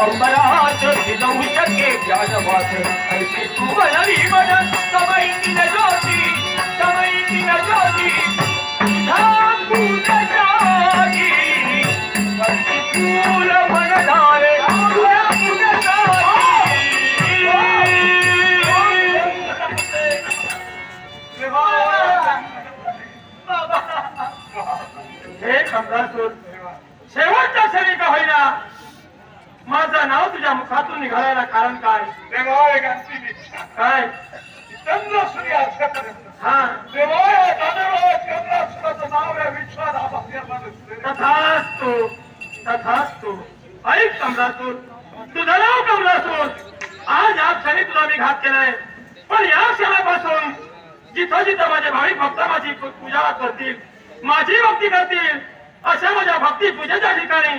अंबरात भिजवू शके व्याजवास ऐशी तू बनवी मन कमाईची न ज्योती कमाईची न ज्योती तुझा पूजा जागी फूल मन धावे तुझ्या पूजा हे कमलासूर शेवटच्या क्षणी का होईना माझं नाव तुझ्या मुखातून निघालायला कारण काय काय हा तथास्तु तथास्तु ऐक कमलासूर तुझं नाव कमलासूर आज या क्षणी तुला मी घात केलाय पण या क्षणापासून जिथं जिथं माझे भाविक भक्त माझी पूजा करतील माझी भक्ती करतील अशा माझ्या भक्ती पूजेच्या ठिकाणी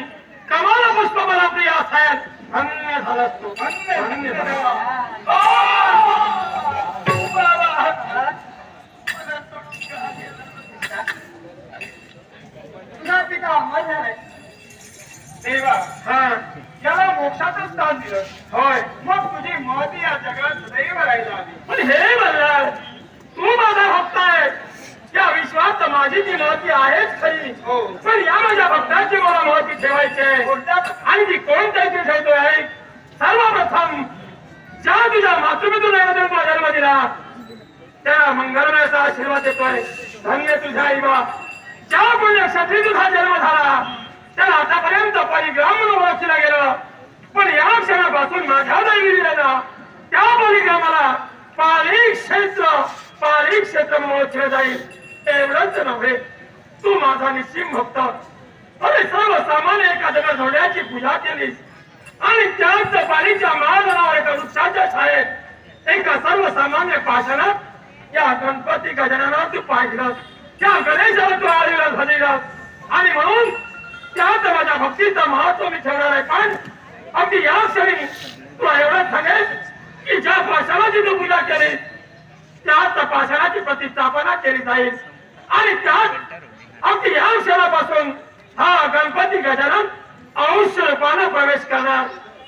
कमाल पुष्प मला प्रिय असेल धन्य झालास तू धन्य तुझा पिता अमर झालाय देवा हा याला मोक्षाचं स्थान दिलं होय मग तुझी महती या जगात सदैव राहिला पण हे मल्हार तू माझा भक्त आहे या विश्वात माझी जी महती आहेच खरी पण या माझ्या भक्तांची मला महती ठेवायची आणि ती कोणत्या ठेवतो आहे सर्वप्रथम ज्या तुझ्या मातृपितून तुला जन्म दिला त्या मंगलमयाचा आशीर्वाद देतोय धन्य तुझ्या आईबा ज्या पुण्यक्षत्री तुझा जन्म झाला त्याला आतापर्यंत परिग्राम म्हणून ओळखलं गेलं पण या क्षणापासून माझ्या दैवी दिलेला त्या परिग्रामाला पाली क्षेत्र म्हणून ओळखलं जाईल एवढंच नव्हे तू माझा निश्चिम भक्त अरे सर्वसामान्य एखाद्या जोड्याची पूजा केलीस आणि त्याच पालीच्या महाजनावर एका वृक्षाच्या छायेत एका सर्वसामान्य पाषाणात या गणपती गजाननावर तू पाहिलं त्या गणेशाला तू आलेला झालेलास आणि म्हणून त्यात माझ्या भक्तीचं महत्व मी ठेवणार आहे पण अगदी या क्षणी तुला एवढंच सांगेल की ज्या पाषाणाची तू पूजा केलीस त्याच पाषाणाची प्रतिष्ठापना केली जाईल आणि त्यात अगदी या क्षणापासून हा गणपती गजानन अवश्य रूपानं प्रवेश करणार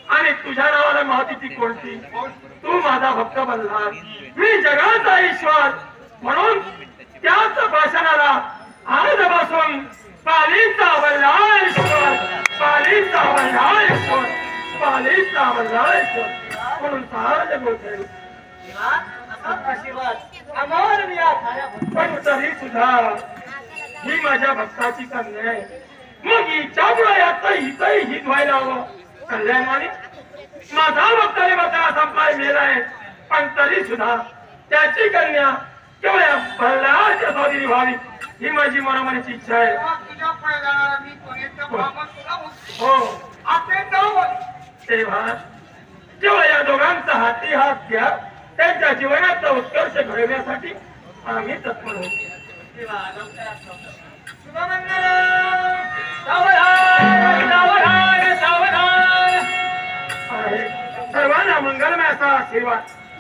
आणि तुझ्या नावाला महतीची कोणती तू माझा भक्त बनला मी जगाचा ईश्वर म्हणून त्याच भाषणाला आजपासून पालीचा वल्लाळेश्वर पालीचा वल्लाळेश्वर पालीचा वल्लाळेश्वर म्हणून सहारा बोलते पण तरी सुद्धा ही माझ्या भक्ताची कन्या आहे मग हिच्यामुळे आता हिचंही हित व्हायला हवं कल्याणवाणी माझा भक्ताने मात्र संपाय मेलाय पण तरी सुद्धा त्याची कन्या केवळ या भल्लाच्या स्वाधीनी व्हावी ही माझी मनोमनाची इच्छा आहे हो तेव्हा केवळ या दोघांचा हाती हात घ्या त्यांच्या जीवनाचा उत्कर्ष घडवण्यासाठी आम्ही तत्पर सर्वांना मंगलमयाचा आशीर्वाद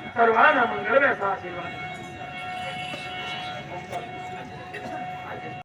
सर्वांना मंगलमयाचा आशीर्वाद